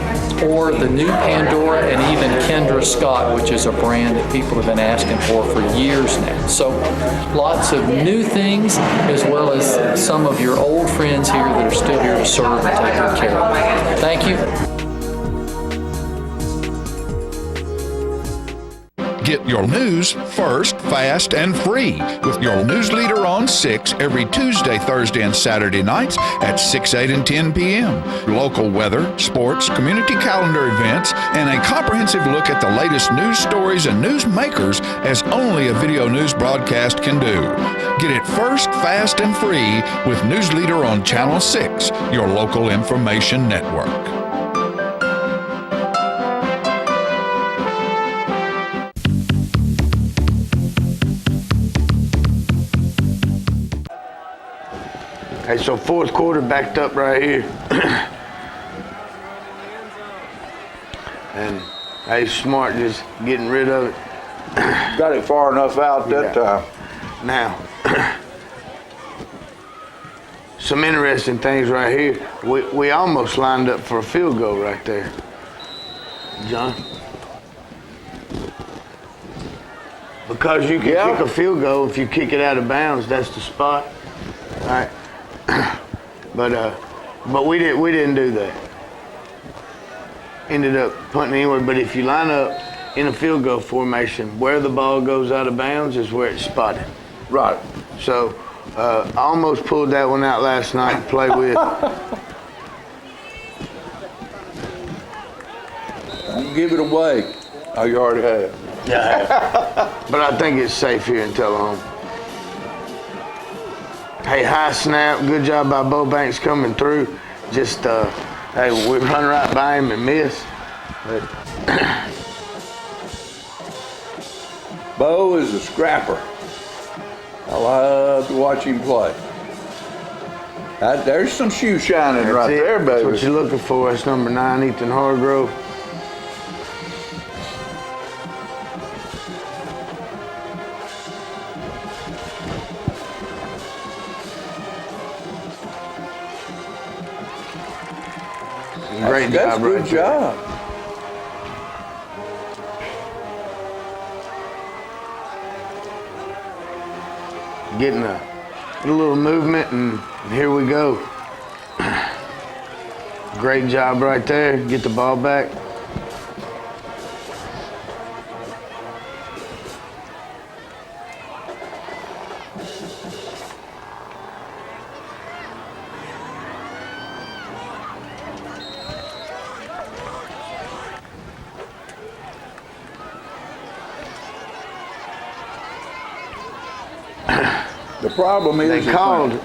S: or the new Pandora, and even Kendra Scott, which is a brand that people have been asking for years now. So lots of new things, as well as some of your old friends here that are still here to serve and take good care of you. Thank you.
I: Get your news first, fast, and free with your news leader on 6 every Tuesday, Thursday, and Saturday nights at 6, 8, and 10 p.m. Local weather, sports, community calendar events, and a comprehensive look at the latest news stories and news makers as only a video news broadcast can do. Get it first, fast, and free with News Leader on Channel 6, your local information network.
B: Hey, so fourth quarter backed up right here. And hey, Smart just getting rid of it.
A: Got it far enough out that time.
B: Now, some interesting things right here. We almost lined up for a field goal right there. John? Because you can kick a field goal, if you kick it out of bounds, that's the spot. All right. But we didn't do that. Ended up punting anywhere. But if you line up in a field goal formation, where the ball goes out of bounds is where it's spotted.
A: Right.
B: So I almost pulled that one out last night to play with.
A: Don't give it away. Oh, you already have.
B: Yeah, I have. But I think it's safe here in Tullahoma. Hey, high snap. Good job by Bo Banks coming through. Just, hey, we run right by him and miss. But
A: Bo is a scrapper. I love to watch him play. There's some shoe shining right there, baby.
B: That's what you're looking for. That's number 9, Ethan Hargrove. Great
A: That's
B: job,
A: good
B: right
A: job.
B: Getting a little movement, and here we go. Great job right there. Get the ball back.
A: The problem is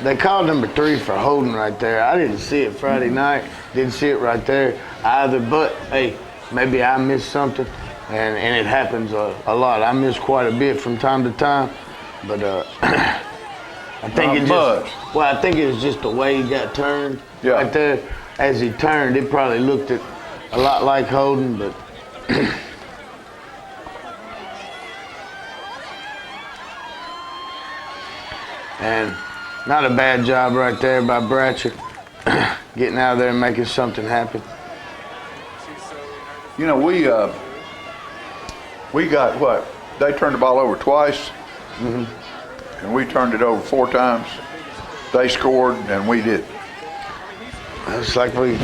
B: they called number 3 for holding right there. I didn't see it Friday night. Didn't see it right there either. But hey, maybe I missed something, and it happens a lot. I miss quite a bit from time to time, but I think I think it was just the way he got turned right there. As he turned, it probably looked a lot like holding, but. And not a bad job right there by Bratcher, getting out there and making something happen.
A: You know, we got what? They turned the ball over twice, and we turned it over 4 times. They scored, and we did.
B: It's like we,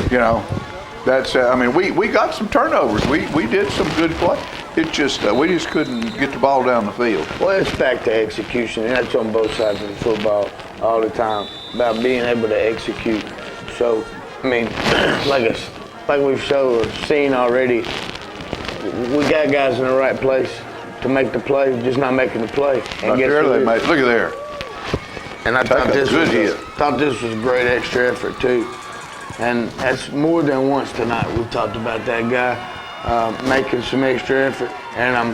A: that's. I mean, we got some turnovers. We did some good play. It's just we just couldn't get the ball down the field.
B: Well, it's back to execution, and that's on both sides of the football all the time, about being able to execute. So, I mean, like we've seen already, we got guys in the right place to make the play, just not making the play. And
A: Look at there.
B: And I thought this was a great extra effort too. And that's more than once tonight we've talked about that guy making some extra effort, and I'm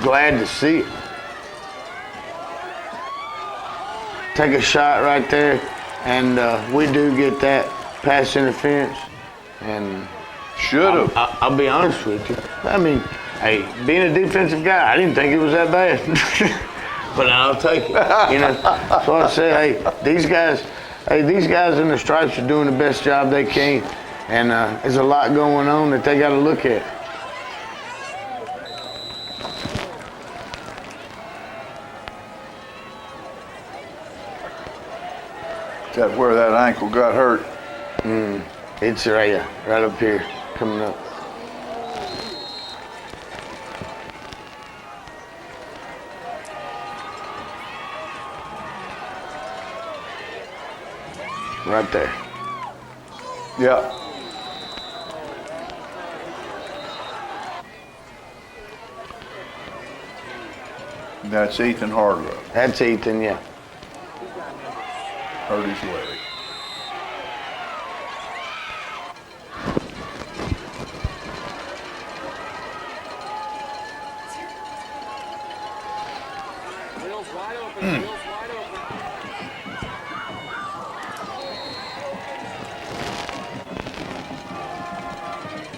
B: glad to see it. Take a shot right there, and we do get that pass interference. And
A: should have.
B: I'll be honest with you. I mean, hey, being a defensive guy, I didn't think it was that bad. But I'll take it. So I say, hey, these guys in the stripes are doing the best job they can, and there's a lot going on that they got to look at.
A: That's where that ankle got hurt.
B: It's right up here, coming up. Right there.
A: Yeah. That's Ethan Hargrove.
B: That's Ethan, yeah.
A: hurt his leg.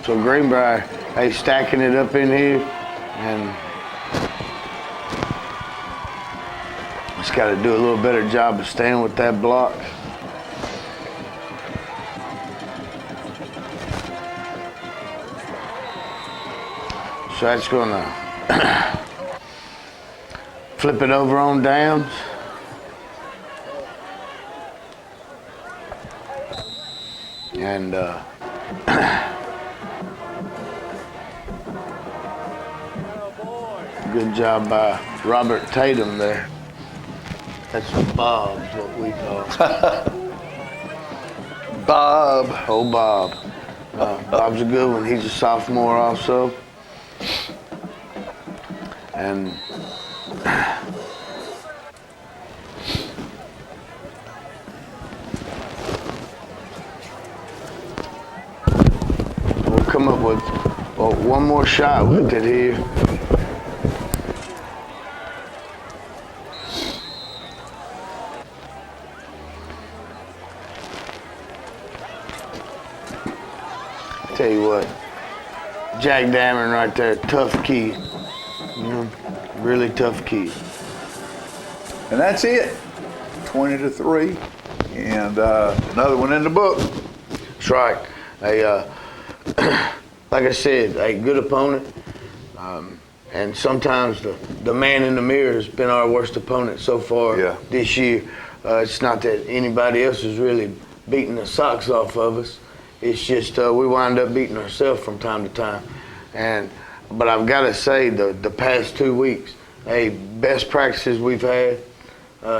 B: So Greenbriar, they stacking it up in here, and just got to do a little better job of staying with that block. So that's gonna flip it over on downs. And good job by Robert Tatum there. That's Bob's what we call
A: Bob.
B: Oh, Bob. Bob's a good one. He's a sophomore also. And we'll come up with one more shot with it here. Tell you what, Jack Dameron right there, tough key. You know, really tough key.
A: And that's it. 20-3, and another one in the book.
B: That's right. Like I said, a good opponent. And sometimes the man in the mirror has been our worst opponent so far this year. It's not that anybody else is really beating the socks off of us. It's just we wind up beating ourselves from time to time. But I've got to say, the past 2 weeks, best practices we've had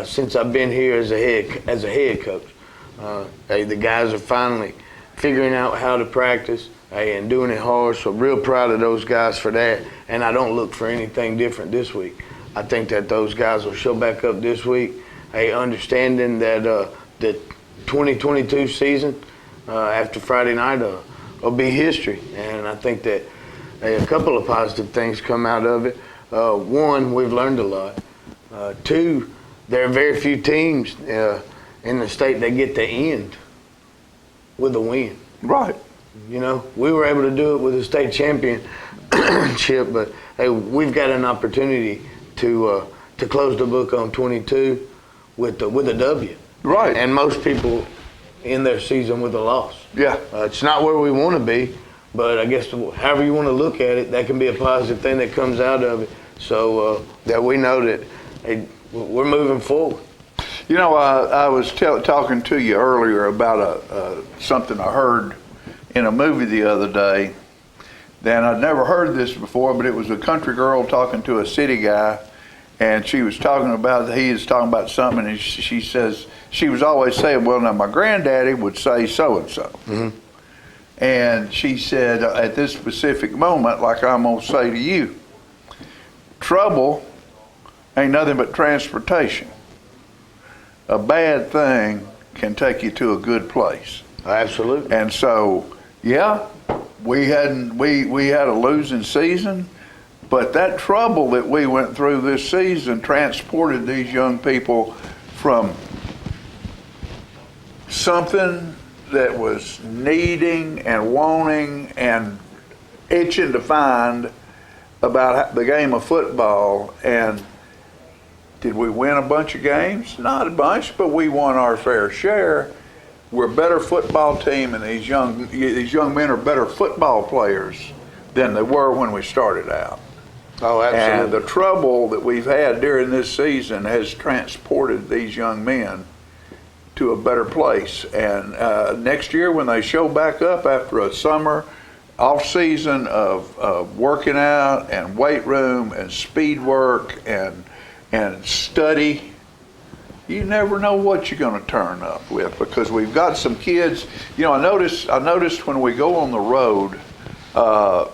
B: since I've been here as a head coach. The guys are finally figuring out how to practice and doing it hard. So real proud of those guys for that. And I don't look for anything different this week. I think that those guys will show back up this week, understanding that the 2022 season after Friday night will be history. And I think that a couple of positive things come out of it. One, we've learned a lot. Two, there are very few teams in the state that get to end with a win.
A: Right.
B: You know, we were able to do it with a state championship, but hey, we've got an opportunity to close the book on 22 with a W.
A: Right.
B: And most people end their season with a loss.
A: Yeah.
B: It's not where we want to be, but I guess however you want to look at it, that can be a positive thing that comes out of it. So that we know that we're moving forward.
A: You know, I was talking to you earlier about something I heard in a movie the other day. Then I'd never heard this before, but it was a country girl talking to a city guy, and he was talking about something, and she says, she was always saying, well, now my granddaddy would say so-and-so.
B: Mm-hmm.
A: And she said, at this specific moment, like I'm going to say to you, trouble ain't nothing but transportation. A bad thing can take you to a good place.
B: Absolutely.
A: And so, yeah, we had a losing season, but that trouble that we went through this season transported these young people from something that was needing and wanting and itching to find about the game of football. And did we win a bunch of games? Not a bunch, but we won our fair share. We're a better football team, and these young men are better football players than they were when we started out.
B: Oh, absolutely.
A: And the trouble that we've had during this season has transported these young men to a better place. And next year, when they show back up after a summer off season of working out and weight room and speed work and study, you never know what you're going to turn up with, because we've got some kids. You know, I noticed when we go on the road, other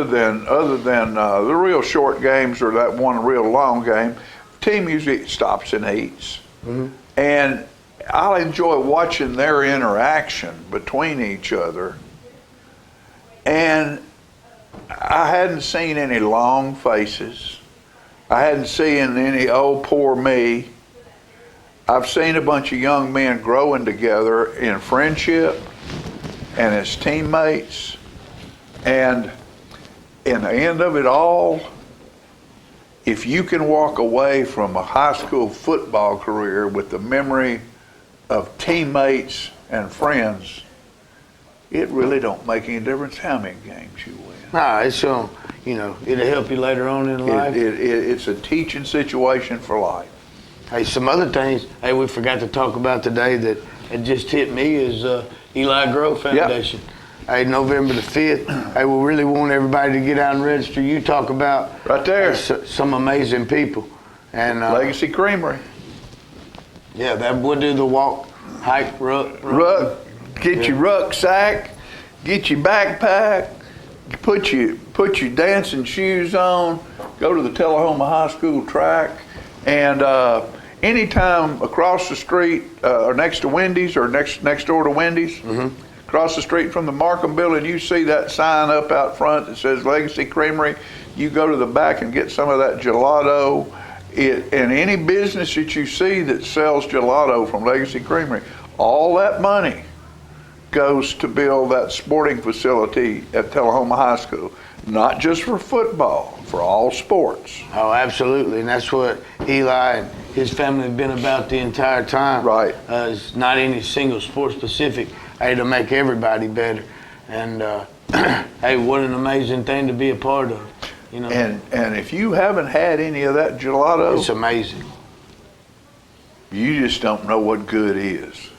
A: than the real short games or that one real long game, the team usually stops and eats.
B: Mm-hmm.
A: And I'll enjoy watching their interaction between each other. And I hadn't seen any long faces. I hadn't seen any, oh, poor me. I've seen a bunch of young men growing together in friendship and as teammates. And in the end of it all, if you can walk away from a high school football career with the memory of teammates and friends, it really don't make any difference how many games you win.
B: Nah, it's it'll help you later on in life.
A: It's a teaching situation for life.
B: Hey, some other things, we forgot to talk about today that it just hit me is Eli Grove Foundation. Yep. Hey, November the 5th. Hey, we really want everybody to get out and register. You talk about
A: right there
B: some amazing people. And
A: Legacy Creamery.
B: Yeah, that would do the walk, hike, ruck.
A: Get your rucksack, get your backpack, put your dancing shoes on, go to the Tullahoma High School track, and anytime across the street or next to Wendy's or next door to Wendy's, across the street from the Markham building, you see that sign up out front that says Legacy Creamery. You go to the back and get some of that gelato. And any business that you see that sells gelato from Legacy Creamery, all that money goes to build that sporting facility at Tullahoma High School, not just for football, for all sports.
B: Oh, absolutely, and that's what Eli and his family have been about the entire time.
A: Right.
B: It's not any single sport specific, to make everybody better. And hey, what an amazing thing to be a part of.
A: And if you haven't had any of that gelato,
B: it's amazing.
A: You just don't know what good is.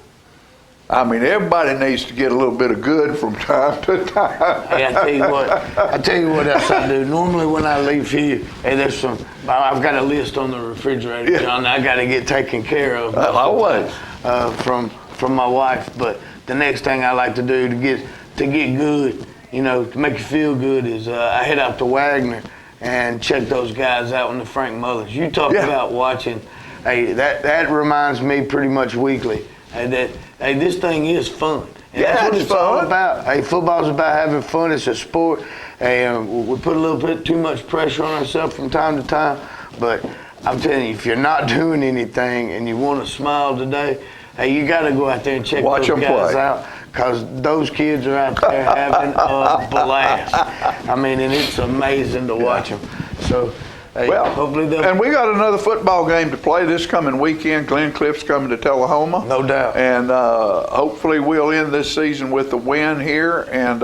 A: I mean, everybody needs to get a little bit of good from time to time.
B: Hey, I tell you what else I do. Normally when I leave here, I've got a list on the refrigerator, John, I got to get taken care of.
A: Always.
B: From my wife. But the next thing I like to do to get good, to make you feel good is I head out to Wagner and check those guys out in the Frank Mullins. You talk about watching. Hey, that reminds me pretty much weekly. Hey, this thing is fun. And that's what it's all about. Hey, football's about having fun. It's a sport. Hey, we put a little bit too much pressure on ourselves from time to time. But I'm telling you, if you're not doing anything and you want to smile today, hey, you got to go out there and check those guys out. Because those kids are out there having a blast. I mean, and it's amazing to watch them. So, hey, hopefully and
A: we got another football game to play this coming weekend. Glen Cliff's coming to Tullahoma.
B: No doubt.
A: And hopefully we'll end this season with a win here. And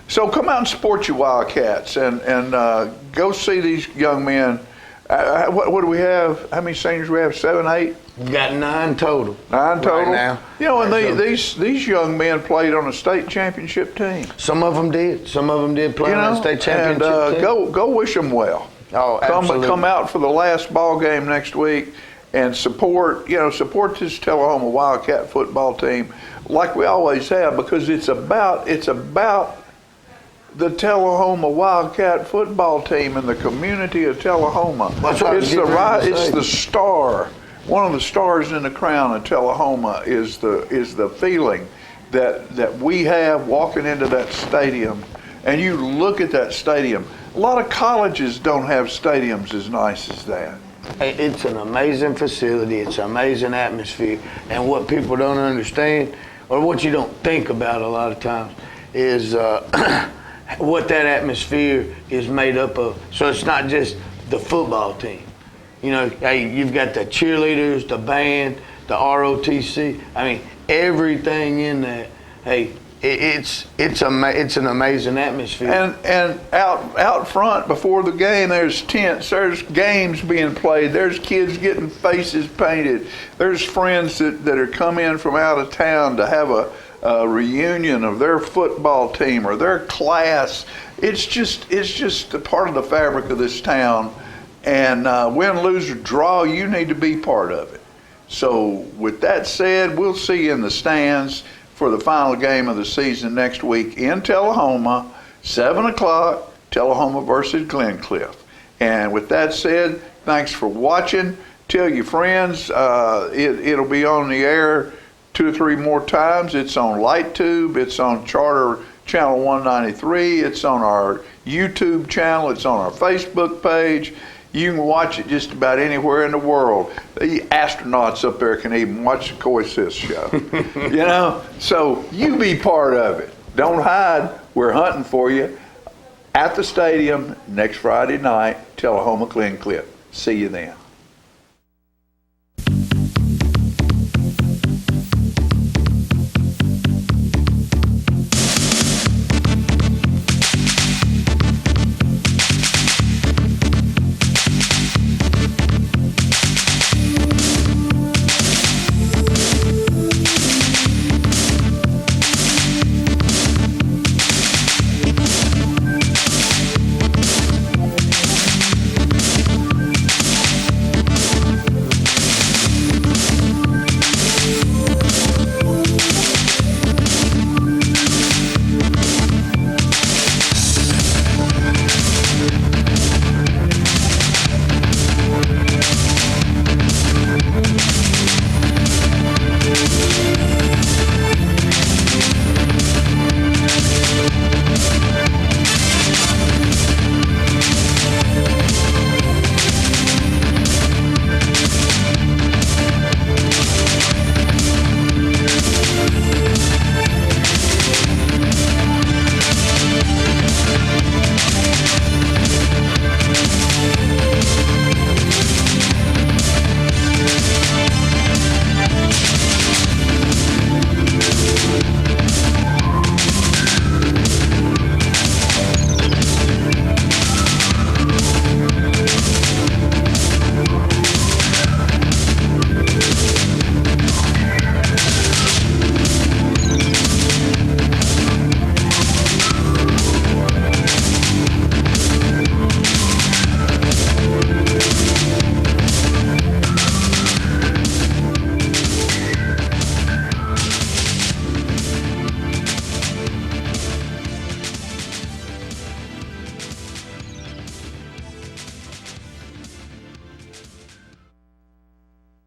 A: so come out and support your Wildcats and go see these young men. What do we have? How many seniors do we have? 7, 8?
B: We got 9 total.
A: 9 total?
B: Right now.
A: And these young men played on a state championship team.
B: Some of them did. Some of them did play on a state championship team.
A: Go wish them well.
B: Oh, absolutely.
A: Come out for the last ball game next week and support this Tullahoma Wildcat football team like we always have, because it's about the Tullahoma Wildcat football team and the community of Tullahoma. It's the star. One of the stars in the crown of Tullahoma is the feeling that we have walking into that stadium, and you look at that stadium. A lot of colleges don't have stadiums as nice as that.
B: It's an amazing facility. It's an amazing atmosphere. And what people don't understand, or what you don't think about a lot of times, is what that atmosphere is made up of. So it's not just the football team. You've got the cheerleaders, the band, the ROTC. I mean, everything in that. Hey, it's an amazing atmosphere.
A: And out front before the game, there's tents, there's games being played, there's kids getting faces painted, there's friends that are come in from out of town to have a reunion of their football team or their class. It's just a part of the fabric of this town. And win, lose, or draw, you need to be part of it. So with that said, we'll see you in the stands for the final game of the season next week in Tullahoma, 7 o'clock, Tullahoma versus Glen Cliff. And with that said, thanks for watching. Tell your friends. It'll be on the air 2 or 3 more times. It's on LightTube. It's on Charter Channel 193. It's on our YouTube channel. It's on our Facebook page. You can watch it just about anywhere in the world. The astronauts up there can even watch the Coy Sisk show. You know? So you be part of it. Don't hide. We're hunting for you at the stadium next Friday night, Tullahoma Clean Clip. See you then.